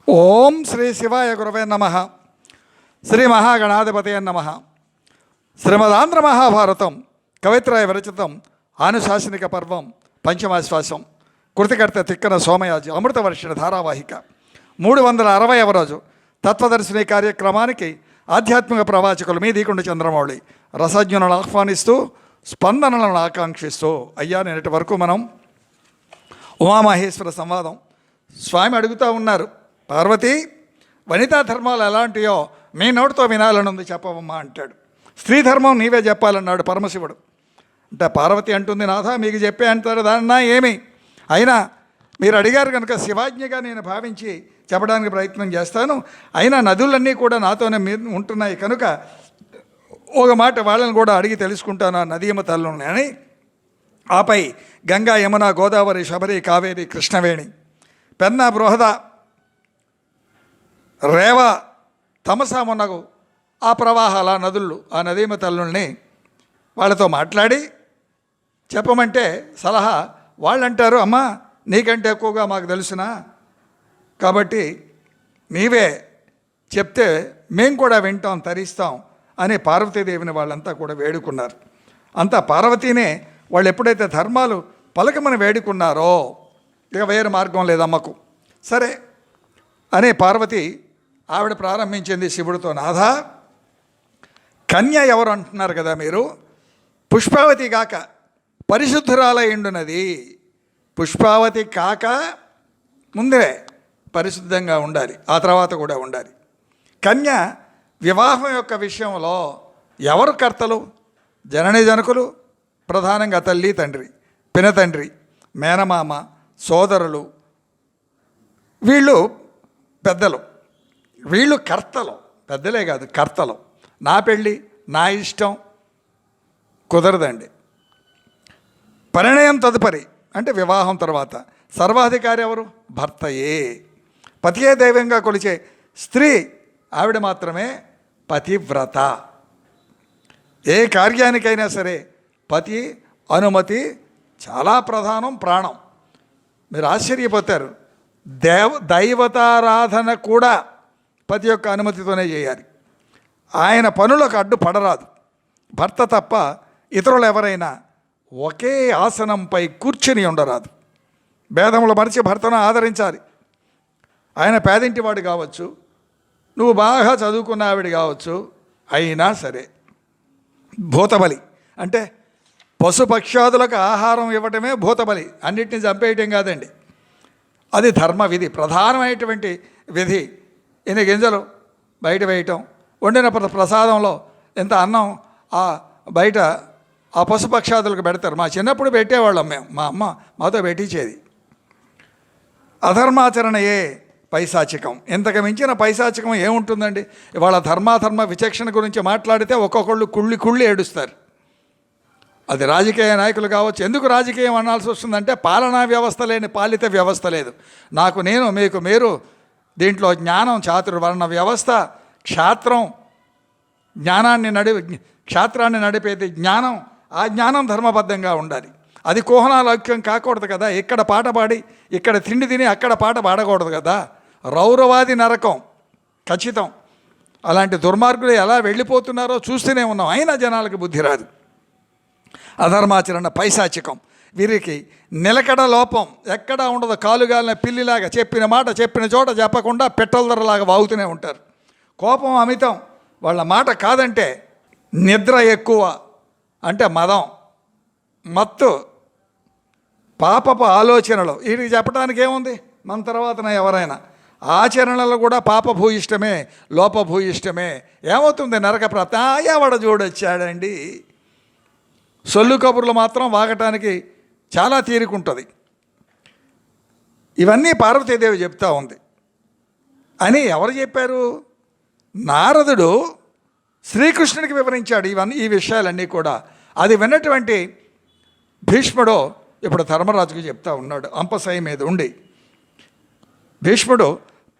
ఓం శ్రీ శివాయ గురవే నమ. శ్రీ మహాగణాధిపతయ నమ. శ్రీమదాంధ్ర మహాభారతం కవిత్రయ విరచితం ఆనుశాసనిక పర్వం పంచమాశ్వాసం కృతికర్త తిక్కన సోమయాజి అమృతవర్షిణ ధారావాహిక 360వ రోజు తత్వదర్శిని కార్యక్రమానికి ఆధ్యాత్మిక ప్రవాచకులు మీ దీకుండ చంద్రమౌళి రసజ్ఞులను ఆహ్వానిస్తూ స్పందనలను ఆకాంక్షిస్తూ అయ్యా నేటి వరకు మనం ఉమామహేశ్వర సంవాదం స్వామి అడుగుతూ ఉన్నారు, పార్వతి వనితా ధర్మాలు ఎలాంటియో మీ నోటితో వినాలనుంది చెప్పవమ్మా అంటాడు. స్త్రీ ధర్మం నీవే చెప్పాలన్నాడు పరమశివుడు. అంటే పార్వతి అంటుంది, నాథా మీకు చెప్పే అంటారు దాన్నా ఏమి అయినా మీరు అడిగారు కనుక శివాజ్ఞగా నేను భావించి చెప్పడానికి ప్రయత్నం చేస్తాను. అయినా నదులన్నీ కూడా నాతోనే ఉంటున్నాయి కనుక ఒక మాట వాళ్ళని కూడా అడిగి తెలుసుకుంటాను ఆ నదీమ తల్లుని అని. ఆపై గంగా, యమున, గోదావరి, శబరి, కావేరి, కృష్ణవేణి, పెన్న, బృహద, రేవ, తమసా మున్నగు ఆ ప్రవాహాల నదులు ఆ నదీమ తల్లుల్ని వాళ్ళతో మాట్లాడి చెప్పమంటే సలహా వాళ్ళంటారు, అమ్మా నీకంటే ఎక్కువగా మాకు తెలుసునా కాబట్టి నీవే చెప్తే మేము కూడా వింటాం తరిస్తాం అని పార్వతీదేవిని వాళ్ళంతా కూడా వేడుకున్నారు. అంతా పార్వతీనే వాళ్ళు ఎప్పుడైతే ధర్మాలు పలకమని వేడుకున్నారో ఇక వేరే మార్గం లేదమ్మకు. సరే అనే పార్వతి ఆవిడ ప్రారంభించింది శివుడితో, నాథా కన్య ఎవరు అంటున్నారు కదా మీరు, పుష్పావతి కాక పరిశుద్ధురాలయుండునది. పుష్పావతి కాక ముందే పరిశుద్ధంగా ఉండాలి, ఆ తర్వాత కూడా ఉండాలి. కన్య వివాహం యొక్క విషయంలో ఎవరు కర్తలు? జనని జనకులు, ప్రధానంగా తల్లి తండ్రి, పినతండ్రి, మేనమామ, సోదరులు, వీళ్ళు పెద్దలు, వీళ్ళు కర్తలు. పెద్దలే కాదు కర్తలు. నా పెళ్ళి నా ఇష్టం కుదరదండి. పరిణయం తదుపరి అంటే వివాహం తర్వాత సర్వాధికారి ఎవరు? భర్తయే. పతియే దైవంగా కొలిచే స్త్రీ ఆవిడ మాత్రమే పతివ్రత. ఏ కార్యానికైనా సరే పతి అనుమతి చాలా ప్రధానం, ప్రాణం. మీరు ఆశ్చర్యపోతారు, దైవతారాధన కూడా పతి యొక్క అనుమతితోనే చేయాలి. ఆయన పనులకు అడ్డు పడరాదు. భర్త తప్ప ఇతరులు ఎవరైనా ఒకే ఆసనంపై కూర్చుని ఉండరాదు. భేదములు మరిచి భర్తను ఆదరించాలి. ఆయన పేదింటివాడు కావచ్చు, నువ్వు బాగా చదువుకున్న ఆవిడ కావచ్చు, అయినా సరే భూతబలి అంటే పశుపక్షాదులకు ఆహారం ఇవ్వటమే భూతబలి, అన్నిటిని చంపేయటం కాదండి. అది ధర్మ విధి, ప్రధానమైనటువంటి విధి. ఎన్ని గింజలు బయట వేయటం, వండిన ప్రసాదంలో ఎంత అన్నం ఆ బయట ఆ పశుపక్షాదులకు పెడతారు. మా చిన్నప్పుడు పెట్టేవాళ్ళం మేము, మా అమ్మ మాతో పెట్టించేది. అధర్మాచరణయే పైశాచికం. ఇంతకు మించిన పైశాచికం ఏముంటుందండి? ఇవాళ ధర్మాధర్మ విచక్షణ గురించి మాట్లాడితే ఒక్కొక్కళ్ళు కుళ్ళి ఏడుస్తారు. అది రాజకీయ నాయకులు కావచ్చు. ఎందుకు రాజకీయం అనాల్సి వస్తుందంటే పాలనా వ్యవస్థ లేని పాలిత వ్యవస్థ లేదు. నాకు నేను, మీకు మీరు, దీంట్లో జ్ఞానం, చాతుర్వర్ణ వ్యవస్థ, క్షాత్రం, క్షాత్రాన్ని నడిపేది జ్ఞానం. ఆ జ్ఞానం ధర్మబద్ధంగా ఉండాలి. అది కోహనాలౌక్యం కాకూడదు కదా. ఇక్కడ పాట పాడి ఇక్కడ తిండి తిని అక్కడ పాట పాడకూడదు కదా. రౌరవాది నరకం ఖచ్చితం. అలాంటి దుర్మార్గులు ఎలా వెళ్ళిపోతున్నారో చూస్తూనే ఉన్నాం. అయినా జనాలకు బుద్ధి రాదు. అధర్మాచరణ పైశాచికం. వీరికి నిలకడ లోపం ఎక్కడా ఉండదు. కాలుగాలిన పిల్లిలాగా చెప్పిన మాట చెప్పిన చోట చెప్పకుండా పెట్రోల్ ధరలాగా వాగుతూనే ఉంటారు. కోపం అమితం. వాళ్ళ మాట కాదంటే నిద్ర ఎక్కువ, అంటే మదం, మత్తు, పాపపు ఆలోచనలు. వీటికి చెప్పడానికి ఏముంది? మన తర్వాతన ఎవరైనా ఆచరణలు కూడా పాపభూయిష్టమే, లోపభూయిష్టమే. ఏమవుతుంది? నరక ప్రాప్తి. ఎవడ చూడొచ్చాడండి. సొల్లు కబుర్లు మాత్రం వాగటానికి చాలా తీరికుంటుంది. ఇవన్నీ పార్వతీదేవి చెప్తా ఉంది అని ఎవరు చెప్పారు? నారదుడు శ్రీకృష్ణుడికి వివరించాడు ఈ విషయాలన్నీ కూడా. అది విన్నటువంటి భీష్ముడు ఇప్పుడు ధర్మరాజుకు చెప్తా ఉన్నాడు అంపశయ మీద ఉండి. భీష్ముడు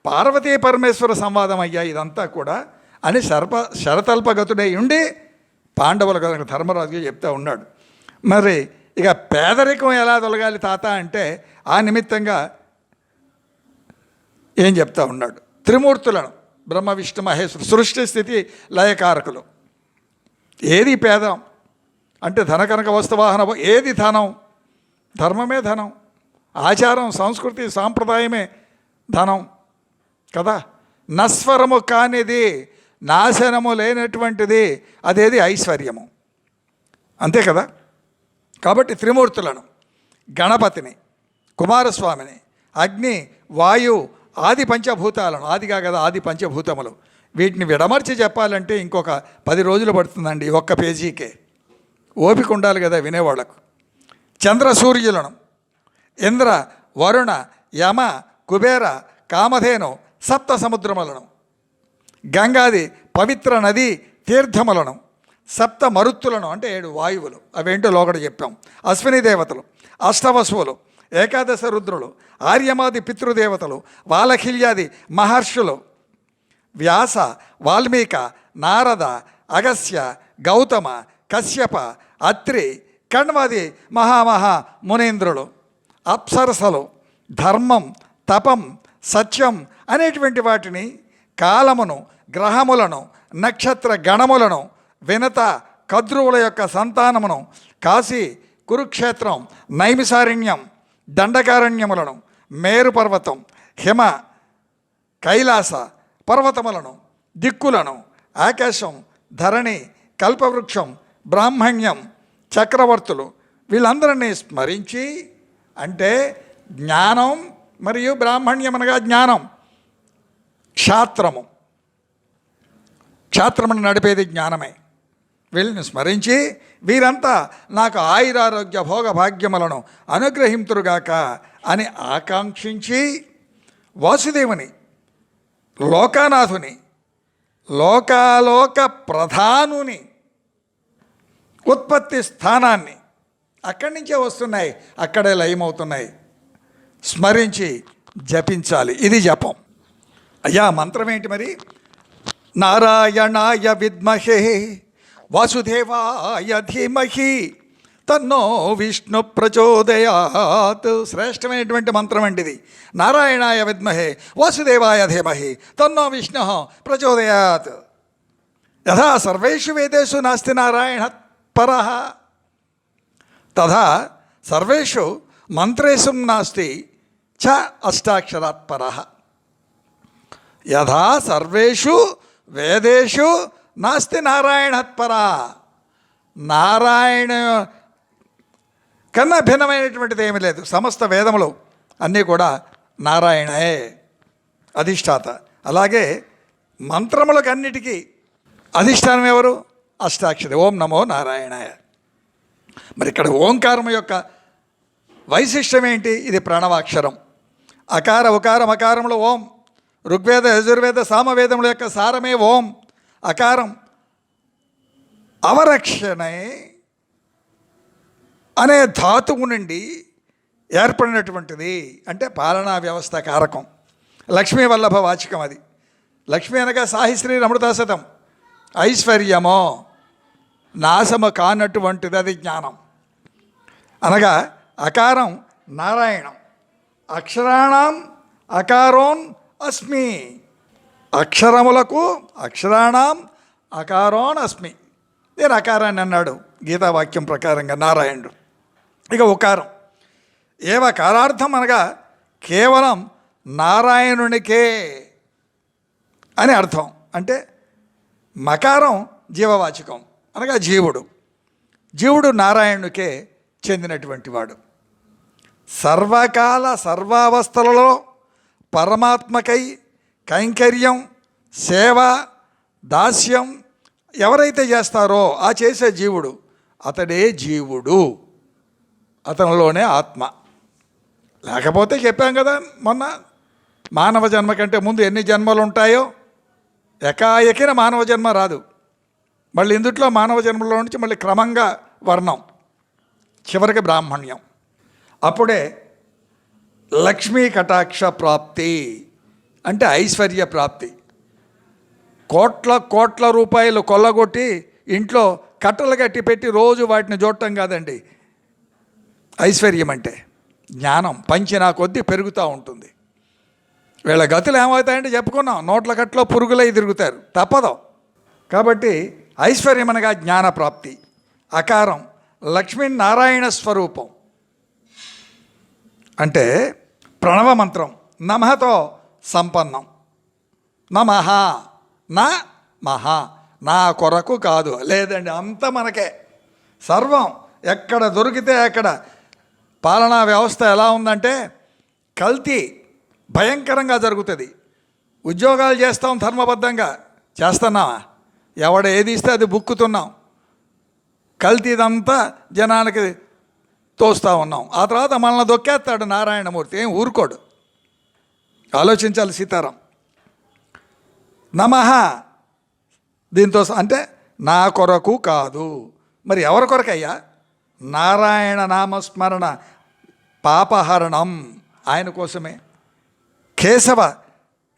పార్వతీ పరమేశ్వర సంవాదం అయ్యా ఇదంతా కూడా అని శరతల్పగతుడై ఉండి పాండవులకు ధర్మరాజుకి చెప్తా ఉన్నాడు. మరి ఇక పేదరికం ఎలా తొలగాలి తాత అంటే ఆ నిమిత్తంగా ఏం చెప్తా ఉన్నాడు? త్రిమూర్తులను బ్రహ్మ విష్ణు మహేశ్వరు సృష్టి స్థితి లయకారకులు. ఏది పేదం అంటే ధనకనక వస్తువాహన, ఏది ధనం? ధర్మమే ధనం, ఆచారం సంస్కృతి సాంప్రదాయమే ధనం కదా. నస్వరము కానిది, నాశనము లేనటువంటిది అదేది? ఐశ్వర్యము. అంతే కదా. కాబట్టి త్రిమూర్తులను, గణపతిని, కుమారస్వామిని, అగ్ని, వాయు, ఆది పంచభూతాలను, ఆదిగా కదా ఆది పంచభూతములు, వీటిని విడమర్చి చెప్పాలంటే ఇంకొక 10 రోజులు పడుతుందండి ఒక్క పేజీకే. ఓపిక ఉండాలి కదా వినేవాళ్లకు. చంద్ర సూర్యులను, ఇంద్ర, వరుణ, యమ, కుబేర, కామధేను, సప్త సముద్రములను, గంగాది పవిత్ర నది తీర్థములను, సప్త మరుత్తులను అంటే 7 వాయువులు, అవేంటో లోగడ చెప్పాం. అశ్విని దేవతలు, అష్టవసువులు, ఏకాదశ రుద్రులు, ఆర్యమాది పితృదేవతలు, వాలఖిల్యాది మహర్షులు, వ్యాస, వాల్మీక, నారద, అగస్య, గౌతమ, కశ్యప, అత్రి, కణ్వాది మహామహా మునీంద్రులు, అప్సరసలు, ధర్మం, తపం, సత్యం అనేటువంటి వాటిని, కాలమును, గ్రహములను, నక్షత్ర గణములను, వినత కద్రువుల యొక్క సంతానమును, కాశీ, కురుక్షేత్రం, నైమిసారణ్యం, దండకారణ్యములను, మేరు పర్వతం, హిమ, కైలాస పర్వతములను, దిక్కులను, ఆకాశం, ధరణి, కల్పవృక్షం, బ్రాహ్మణ్యం, చక్రవర్తులు, వీళ్ళందరినీ స్మరించి, అంటే జ్ఞానం మరియు బ్రాహ్మణ్యం అనగా జ్ఞానం, క్షాత్రము, క్షాత్రమును నడిపేది జ్ఞానమే. వీళ్ళని స్మరించి వీరంతా నాకు ఆయురారోగ్య భోగ భాగ్యములను అనుగ్రహింతురుగాక అని ఆకాంక్షించి వాసుదేవుని, లోకానాథుని, లోకాలోక ప్రధానుని ఉత్పత్తి స్థానాన్ని, అక్కడి నుంచే వస్తున్నాయి, అక్కడే లయమవుతున్నాయి, స్మరించి జపించాలి. ఇది జపం. అయ్యా మంత్రం ఏంటి మరి? నారాయణాయ విద్మహే వాసుదేవాయ ధీమహి తన్నో విష్ణు ప్రచోదయాత్. శ్రేష్టమైనటువంటి మంత్రం అండి ఇది. నారాయణాయ విద్మహే వాసుదేవాయ ధీమహి తన్నో విష్ణు ప్రచోదయాత్. యథా సర్వేషు వేదేషు నాస్తి నారాయణ పరః తథా సర్వేషు మంత్రేషు నాస్తి చ అష్టాక్షరాత్ పరః. యథా సర్వేషు వేదేషు నాస్తి నారాయణత్పరా. నారాయణ కన్నా భిన్నమైనటువంటిది ఏమీ లేదు. సమస్త వేదములు అన్నీ కూడా నారాయణే అధిష్టాత. అలాగే మంత్రములకు అన్నిటికీ అధిష్టానం ఎవరు? అష్టాక్షరి. ఓం నమో నారాయణాయ. మరి ఇక్కడ ఓంకారం యొక్క వైశిష్ట్యం ఏంటి? ఇది ప్రణవాక్షరం. అకార ఉకార మకారములు ఓం. ఋగ్వేద యజుర్వేద సామవేదముల యొక్క సారమే ఓం. అకారం అవరక్షణే అనే ధాతువు నుండి ఏర్పడినటువంటిది. అంటే పాలనా వ్యవస్థ కారకం. లక్ష్మీ వల్లభ వాచకం అది. లక్ష్మీ అనగా సాహిశ్రీ అమృతాశతం. ఐశ్వర్యమో నాశము కానటువంటిది అది జ్ఞానం. అనగా అకారం నారాయణం. అక్షరాణం అకారోన్ అస్మి. అక్షరములకు అక్షరాణం అకారోన్ అస్మి. నేను అకారాన్ని అన్నాడు గీతావాక్యం ప్రకారంగా నారాయణుడు. ఇక ఉకారం ఏవ కారార్థం అనగా కేవలం నారాయణునికే అని అర్థం. అంటే మకారం జీవవాచకం అనగా జీవుడు. జీవుడు నారాయణునికే చెందినటువంటి వాడు. సర్వకాల సర్వావస్థలలో పరమాత్మకై కైంకర్యం, సేవ, దాస్యం ఎవరైతే చేస్తారో ఆ చేసే జీవుడు అతడే జీవుడు. అతనిలోనే ఆత్మ. లేకపోతే చెప్పాం కదా మొన్న, మానవ జన్మ కంటే ముందు ఎన్ని జన్మలు ఉంటాయో ఎకాయకిన మానవ జన్మ రాదు. మళ్ళీ ఇందుట్లో మానవ జన్మలో నుంచి మళ్ళీ క్రమంగా వర్ణం, చివరికి బ్రాహ్మణ్యం. అప్పుడే లక్ష్మీ కటాక్ష ప్రాప్తి అంటే ఐశ్వర్య ప్రాప్తి. కోట్ల కోట్ల రూపాయలు కొల్లగొట్టి ఇంట్లో కట్టలు కట్టి పెట్టి రోజు వాటిని చూడటం కాదండి ఐశ్వర్యం. అంటే జ్ఞానం పంచినా కొద్దీ పెరుగుతూ ఉంటుంది. వీళ్ళ గతులు ఏమవుతాయంటే చెప్పుకున్నాం, నోట్ల కట్లో పురుగులై తిరుగుతారు, తప్పదు. కాబట్టి ఐశ్వర్యం అనగా జ్ఞాన ప్రాప్తి. అకారం లక్ష్మీనారాయణ స్వరూపం. అంటే ప్రణవ మంత్రం నమఃతో సంపన్నం. నమః నా మహ, నా కొరకు కాదు, లేదండి, అంత మనకే సర్వం. ఎక్కడ దొరికితే అక్కడ. పాలనా వ్యవస్థ ఎలా ఉందంటే కల్తీ భయంకరంగా జరుగుతుంది. ఉద్యోగాలు చేస్తాం ధర్మబద్ధంగా, చేస్తున్నావా? ఎవడ ఏది ఇస్తే అది బుక్కుతున్నాం. కల్తీదంతా జనానికి తోస్తూ ఉన్నాం. ఆ తర్వాత మనల్ని దొక్కేస్తాడు నారాయణమూర్తి, ఏం ఊరుకోడు. ఆలోచించాలి సీతారాం. నమః దీంతో అంటే నా కొరకు కాదు. మరి ఎవరి కొరకయ్యా? నారాయణ నామస్మరణ పాపహరణం, ఆయన కోసమే. కేశవ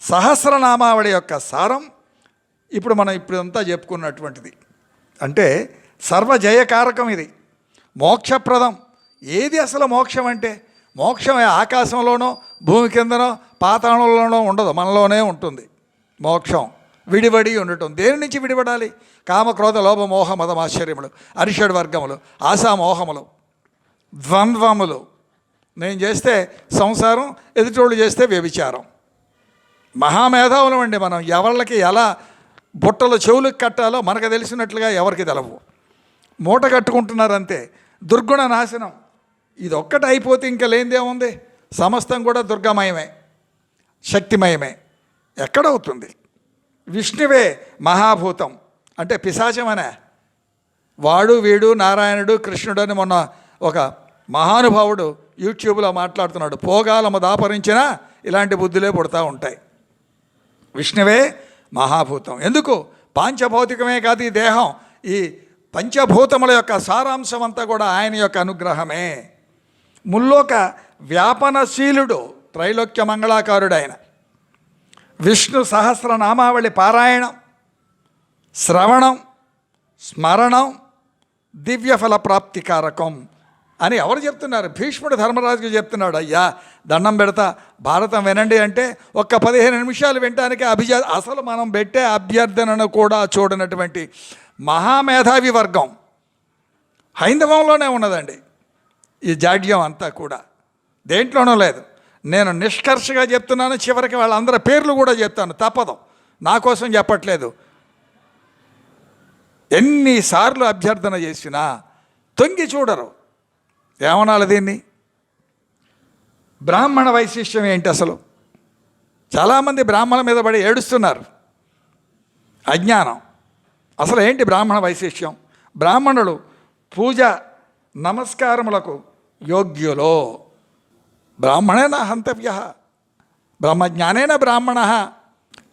సహస్రనామావళి యొక్క సారం ఇప్పుడు మనం ఇప్పుడంతా చెప్పుకున్నటువంటిది. అంటే సర్వజయకారకం ఇది, మోక్షప్రదం. ఏది అసలు మోక్షం అంటే? మోక్షం ఆకాశంలోనో భూమి కిందనో పాతాళంలోనో ఉండదు, మనలోనే ఉంటుంది మోక్షం. విడివడి ఉండటం. దేని నుంచి విడిపడాలి? కామక్రోధ లోభ మోహ మదం ఆశ్చర్యములు, అరిషడ్ వర్గములు, ఆశామోహములు, ద్వంద్వములు. నేను చేస్తే సంసారం, ఎదుటోళ్ళు చేస్తే వ్యభిచారం. మహామేధావులం అండి మనం. ఎవళ్ళకి ఎలా బుట్టలు చెవులకు కట్టాలో మనకు తెలిసినట్లుగా ఎవరికి తెలవు. మూట కట్టుకుంటున్నారు అంతే. దుర్గుణ నాశనం ఇది ఒక్కటి అయిపోతే ఇంకా లేనిదేముంది? సమస్తం కూడా దుర్గమయమే, శక్తిమయమే. ఎక్కడవుతుంది? విష్ణువే మహాభూతం. అంటే పిశాచమనే. వాడు వీడు నారాయణుడు కృష్ణుడు అని మొన్న ఒక మహానుభావుడు యూట్యూబ్లో మాట్లాడుతున్నాడు. పోగాలము దాపరించినా ఇలాంటి బుద్ధులే పుడతా ఉంటాయి. విష్ణువే మహాభూతం. ఎందుకు? పాంచభౌతికమే కాదు ఈ దేహం. ఈ పంచభూతముల యొక్క సారాంశం అంతా కూడా ఆయన యొక్క అనుగ్రహమే. ముల్లోక వ్యాపనశీలుడు, త్రైలోక్య మంగళాకారుడు ఆయన. విష్ణు సహస్రనామావళి పారాయణం, శ్రవణం, స్మరణం దివ్యఫల ప్రాప్తికారకం అని ఎవరు చెప్తున్నారు? భీష్ముడు ధర్మరాజుకి చెప్తున్నాడు. అయ్యా దండం పెడతా, భారతం వినండి అంటే ఒక్క 15 నిమిషాలు వినటానికి అసలు మనం పెట్టే అభ్యర్థనను కూడా చూడనటువంటి మహామేధావి వర్గం హైందవంలోనే ఉన్నదండి. ఈ జాడ్యం అంతా కూడా దేంట్లోనూ లేదు. నేను నిష్కర్షగా చెప్తున్నాను. చివరికి వాళ్ళందరి పేర్లు కూడా చెప్తాను, తప్పదు. నా కోసం చెప్పట్లేదు. ఎన్నిసార్లు అభ్యర్థన చేసినా తొంగి చూడరు. ఏమనాలి దీన్ని? బ్రాహ్మణ వైశిష్ట్యం ఏంటి అసలు? చాలామంది బ్రాహ్మణుల మీద పడి ఏడుస్తున్నారు. అజ్ఞానం. అసలు ఏంటి బ్రాహ్మణ వైశిష్ట్యం? బ్రాహ్మణులు పూజ నమస్కారములకు యోగ్యులో. బ్రాహ్మణేన హంతవ్య, బ్రహ్మజ్ఞానేన బ్రాహ్మణ.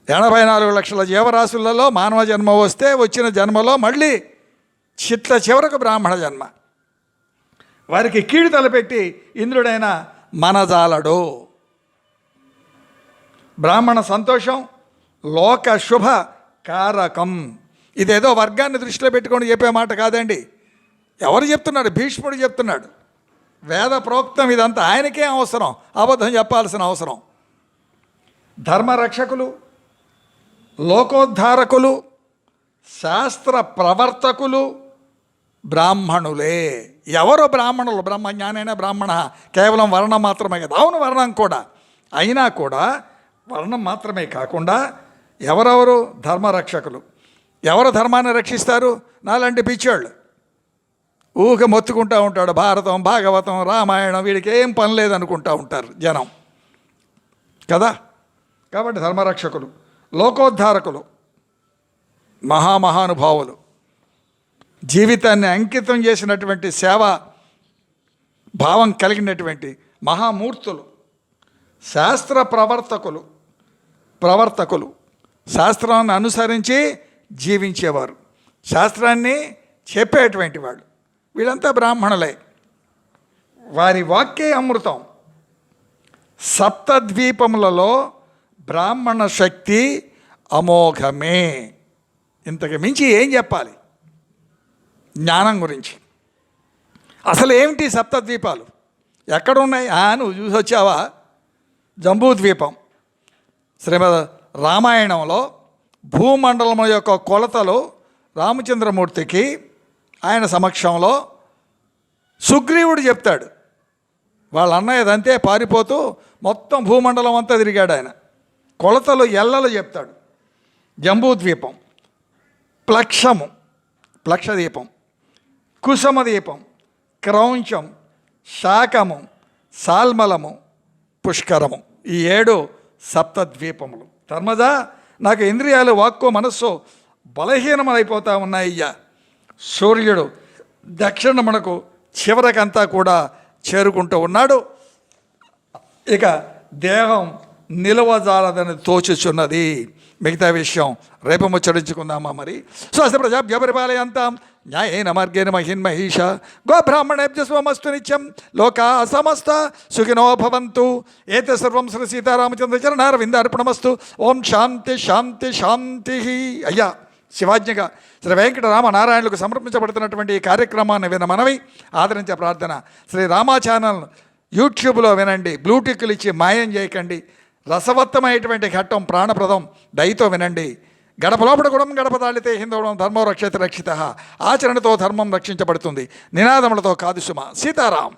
84 లక్షల జీవరాశులలో మానవ జన్మ వస్తే వచ్చిన జన్మలో మళ్ళీ చివరకు బ్రాహ్మణ జన్మ. వారికి కీడు తలపెట్టి ఇంద్రుడైన మనజాలడు. బ్రాహ్మణ సంతోషం లోక శుభ కారకం. ఇదేదో వర్గాన్ని దృష్టిలో పెట్టుకొని చెప్పే మాట కాదండి. ఎవరు చెప్తున్నాడు? భీష్ముడు చెప్తున్నాడు. వేద ప్రోక్తం ఇదంతా. ఆయనకే అవసరం, అబద్ధం చెప్పాల్సిన అవసరం. ధర్మరక్షకులు, లోకోద్ధారకులు, శాస్త్ర ప్రవర్తకులు బ్రాహ్మణులే. ఎవరు బ్రాహ్మణులు? బ్రహ్మజ్ఞానైన బ్రాహ్మణ. కేవలం వర్ణం మాత్రమే కదా. అవును, వర్ణం కూడా. అయినా కూడా వర్ణం మాత్రమే కాకుండా ఎవరెవరు? ధర్మరక్షకులు. ఎవరు ధర్మాన్ని రక్షిస్తారు? నాలాంటి పిచ్చోళ్ళు. ఊక మొత్తుకుంటూ ఉంటాడు. భారతం, భాగవతం, రామాయణం, వీడికి ఏం పని లేదనుకుంటూ ఉంటారు జనం కదా. కాబట్టి ధర్మరక్షకులు, లోకోద్ధారకులు, మహామహానుభావులు, జీవితాన్ని అంకితం చేసినటువంటి సేవా భావం కలిగినటువంటి మహామూర్తులు, శాస్త్ర ప్రవర్తకులు, శాస్త్రాన్ని అనుసరించి జీవించేవారు, శాస్త్రాన్ని చెప్పేటువంటి వాళ్ళు, వీళ్ళంతా బ్రాహ్మణులే. వారి వాక్యే అమృతం. సప్తద్వీపములలో బ్రాహ్మణ శక్తి అమోఘమే. ఇంతకు మించి ఏం చెప్పాలి జ్ఞానం గురించి? అసలు ఏమిటి సప్తద్వీపాలు? ఎక్కడున్నాయి? నువ్వు చూసి వచ్చావా? జంబూద్వీపం, శ్రీమద్ రామాయణంలో భూమండలం యొక్క కొలతలు రామచంద్రమూర్తికి ఆయన సమక్షంలో సుగ్రీవుడు చెప్తాడు. వాళ్ళ అన్నయ్య దంతే పారిపోతూ మొత్తం భూమండలం అంతా తిరిగాడు ఆయన. కొలతలు ఎల్లలు చెప్తాడు. జంబూద్వీపం, ప్లక్షము, ప్లక్షదీపం, కుసుమదీపం, క్రౌంచం, శాకము, సాల్మలము, పుష్కరము, ఈ 7 సప్తద్వీపములు. ధర్మజ, నాకు ఇంద్రియాలు, వాక్కు, మనస్సు బలహీనమైపోతూ ఉన్నాయ్యా. సూర్యుడు దక్షిణమునకు చివరకంతా కూడా చేరుకుంటూ ఉన్నాడు. ఇక దేహం నిలవజాలదని తోచుచున్నది. మిగతా విషయం రేపు ముచ్చరించుకుందామా మరి. స్వస్తి ప్రజాభ్య పరిపాలయంతాం న్యాయేన మార్గేణ మహిన్మహీష గోబ్రాహ్మణేభ్య స్వమస్తు నిత్యం లోకా సమస్త సుఖినో భవంతు. ఏత సర్వం శ్రీ సీతారామచంద్ర చరణారవిందార్పణమస్తు. ఓం శాంతి శాంతి శాంతి. అయ్యా శివాజ్ఞగా శ్రీ వెంకటరామ నారాయణులకు సమర్పించబడుతున్నటువంటి ఈ కార్యక్రమాన్ని మనవి ఆదరించే ప్రార్థన. శ్రీ రామా ఛానల్ యూట్యూబ్లో వినండి. బ్లూటిక్లు ఇచ్చి మాయం చేయకండి. రసవత్తమైనటువంటి ఘట్టం ప్రాణప్రదం. దయతో వినండి. గడప లోపల గుణం గడప దాళితే హిందవడం ధర్మో రక్షిత రక్షిత. ఆచరణతో ధర్మం రక్షించబడుతుంది. నినాదములతో కాదు సుమ. సీతారాం.